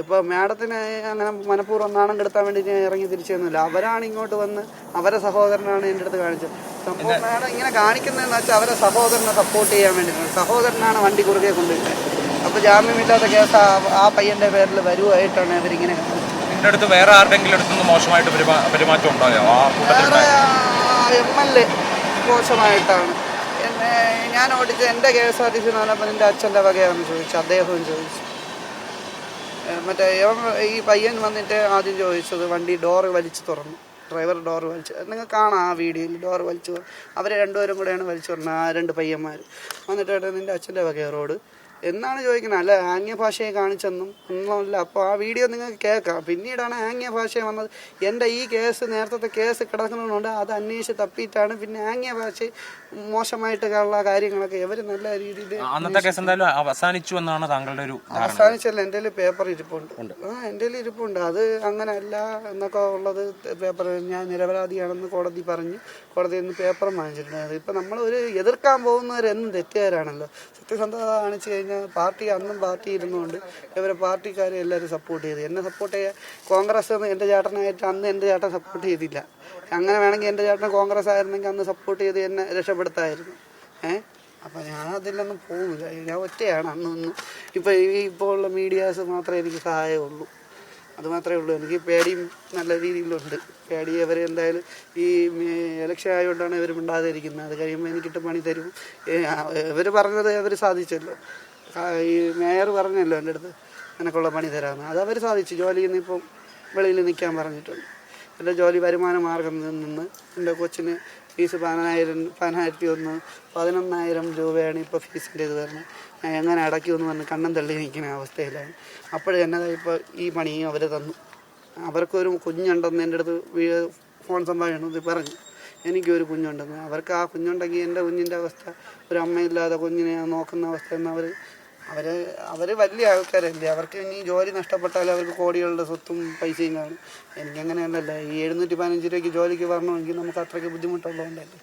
ഇപ്പോൾ മാഡത്തിന് അങ്ങനെ മനഃപൂർവ്വം നാണം കെടുത്താൻ വേണ്ടി ഞാൻ ഇറങ്ങി തിരിച്ചൊന്നുമില്ല. അവരാണ് ഇങ്ങോട്ട് വന്ന് അവരെ സഹോദരനാണ് എൻ്റെ അടുത്ത് കാണിച്ചത്. സംഭവം മാഡം ഇങ്ങനെ കാണിക്കുന്നതെന്ന് വെച്ചാൽ അവരെ സഹോദരനെ സപ്പോർട്ട് ചെയ്യാൻ വേണ്ടിയിട്ടാണ്. സഹോദരനാണ് വണ്ടി കുറുകെ കൊണ്ടുപോയത്. അപ്പോൾ ജാമ്യമില്ലാത്ത കേസ് ആ പയ്യൻ്റെ പേരിൽ വരുവായിട്ടാണ് അവരിങ്ങനെ കാണിച്ചത്. നിങ്ങളുടെ അടുത്ത് വേറെ ആരുടെങ്കിലും അടുത്തുനിന്ന് മോശമായിട്ട് പെരുമാറ്റം ഉണ്ടായോ? വേറെ MLA മോശമായിട്ടാണ് ഞാൻ ഓടിച്ച എൻ്റെ KSRTC എന്ന് പറഞ്ഞപ്പോൾ നിൻ്റെ അച്ഛൻ്റെ വകയാണെന്ന് ചോദിച്ചു. അദ്ദേഹവും ചോദിച്ചു. മറ്റേ ഈ പയ്യൻ വന്നിട്ട് ആദ്യം ചോദിച്ചത് വണ്ടി ഡോറ് വലിച്ചു തുറന്നു. ഡ്രൈവർ ഡോറ് വലിച്ചു, നിങ്ങൾ കാണാം ആ വീഡിയോയിൽ ഡോറ് വലിച്ചു. അവർ രണ്ടുപേരും കൂടെയാണ് വലിച്ചു തുറന്നത്. ആ 2 പയ്യന്മാർ വന്നിട്ട് നിൻ്റെ അച്ഛൻ്റെ വകയ റോഡ് എന്നാണ് ചോദിക്കുന്നത്. അല്ല ആംഗ്യ ഭാഷയെ കാണിച്ചെന്നും ഒന്നുമില്ല. അപ്പോൾ ആ വീഡിയോ നിങ്ങൾക്ക് കേൾക്കാം. പിന്നീടാണ് ആംഗ്യ ഭാഷ വന്നത്. എൻ്റെ ഈ കേസ് നേരത്തെ കേസ് കിടക്കുന്നതുകൊണ്ട് അത് അന്വേഷിച്ച് തപ്പിയിട്ടാണ് പിന്നെ ആംഗ്യ ഭാഷ മോശമായിട്ട് ഉള്ള കാര്യങ്ങളൊക്കെ ഇവർ നല്ല രീതിയിൽ. അന്നത്തെ കേസ് എന്തായാലും അവസാനിച്ചു എന്നാണ് താങ്കളുടെ ഒരു അവസാനിച്ചല്ല. എൻ്റെ പേപ്പർ ഇരിപ്പുണ്ട്. എൻ്റെ ഇരിപ്പുണ്ട്. അത് അങ്ങനെയല്ല എന്നൊക്കെ ഉള്ളത് പേപ്പർ ഞാൻ നിരപരാധിയാണെന്ന് കോടതി പറഞ്ഞ് കോടതിയിൽ നിന്ന് പേപ്പർ വാങ്ങിച്ചിട്ടുണ്ട്. ഇപ്പം നമ്മൾ ഒരു എതിർക്കാൻ പോകുന്നവരെന്നും തെറ്റുകാരാണല്ലോ. സത്യസന്ധത കാണിച്ചു കഴിഞ്ഞാൽ പാർട്ടി അന്നും പാർട്ടി ഇരുന്നുകൊണ്ട് ഇവരെ പാർട്ടിക്കാരെ എല്ലാവരും സപ്പോർട്ട് ചെയ്തു. എന്നെ സപ്പോർട്ട് ചെയ്യാൻ കോൺഗ്രസ് എൻ്റെ ചേട്ടനായിട്ട് അന്ന് എൻ്റെ ചേട്ടൻ സപ്പോർട്ട് ചെയ്തില്ല. അങ്ങനെ വേണമെങ്കിൽ എൻ്റെ ചേട്ടൻ കോൺഗ്രസ് ആയിരുന്നെങ്കിൽ അന്ന് സപ്പോർട്ട് ചെയ്ത് എന്നെ രക്ഷപ്പെടുത്തായിരുന്നു. അപ്പം ഞാൻ അതിലൊന്നും പോകില്ല. ഞാൻ ഒറ്റയാണ് അന്നൊന്നും. ഇപ്പോൾ ഉള്ള മീഡിയാസ് മാത്രമേ എനിക്ക് സഹായമുള്ളൂ. അതുമാത്രമേ ഉള്ളൂ. എനിക്ക് പേടിയും നല്ല രീതിയിലുണ്ട്. പേടി ഇവർ എന്തായാലും ഈ ഇലക്ഷൻ ആയതുകൊണ്ടാണ് ഇവർ മിണ്ടാതിരിക്കുന്നത്. അത് കഴിയുമ്പോൾ എനിക്കിട്ട് പണി തരും. ഇവർ പറഞ്ഞത് അവർ സാധിച്ചല്ലോ. ഈ മേയർ പറഞ്ഞല്ലോ എൻ്റെ അടുത്ത് എനിക്കുള്ള പണി തരാമെന്ന്. അത് അവർ സാധിച്ചു. ജോലിയിൽ നിന്ന് ഇപ്പം വെളിയിൽ നിൽക്കാൻ പറഞ്ഞിട്ടുണ്ട്. എൻ്റെ ജോലി വരുമാന മാർഗം നിന്ന് എൻ്റെ കൊച്ചിന് ഫീസ് 11,000 രൂപയാണ് ഇപ്പോൾ ഫീസിൻ്റെ ഇത് വരുന്നത്. ഞാൻ എങ്ങനെ അടയ്ക്കുമെന്ന് പറഞ്ഞ് കണ്ണം തള്ളി നിൽക്കുന്ന അവസ്ഥയിലാണ്. അപ്പോഴും എന്നതാ ഇപ്പോൾ ഈ പണിയും അവർ തന്നു. അവർക്കൊരു കുഞ്ഞുണ്ടെന്ന് എൻ്റെ അടുത്ത് ഫോൺ സംഭാഷണത്തിൽ പറഞ്ഞു. എനിക്കൊരു കുഞ്ഞുണ്ടെന്ന്. അവർക്ക് ആ കുഞ്ഞുണ്ടെങ്കിൽ എൻ്റെ കുഞ്ഞിൻ്റെ അവസ്ഥ, ഒരു അമ്മയില്ലാതെ കുഞ്ഞിനെ നോക്കുന്ന അവസ്ഥ എന്ന് അവർ വലിയ ആൾക്കാരല്ലേ. അവർക്ക് ഇനി ജോലി നഷ്ടപ്പെട്ടാൽ അവർക്ക് കോടികളുടെ സ്വത്തും പൈസയും കാണും. എനിക്കങ്ങനെയല്ലല്ലോ. ഈ 715 രൂപയ്ക്ക് ജോലിക്ക് വരണമെങ്കിൽ നമുക്ക് അത്രയ്ക്ക് ബുദ്ധിമുട്ടുള്ളതുകൊണ്ടല്ലേ.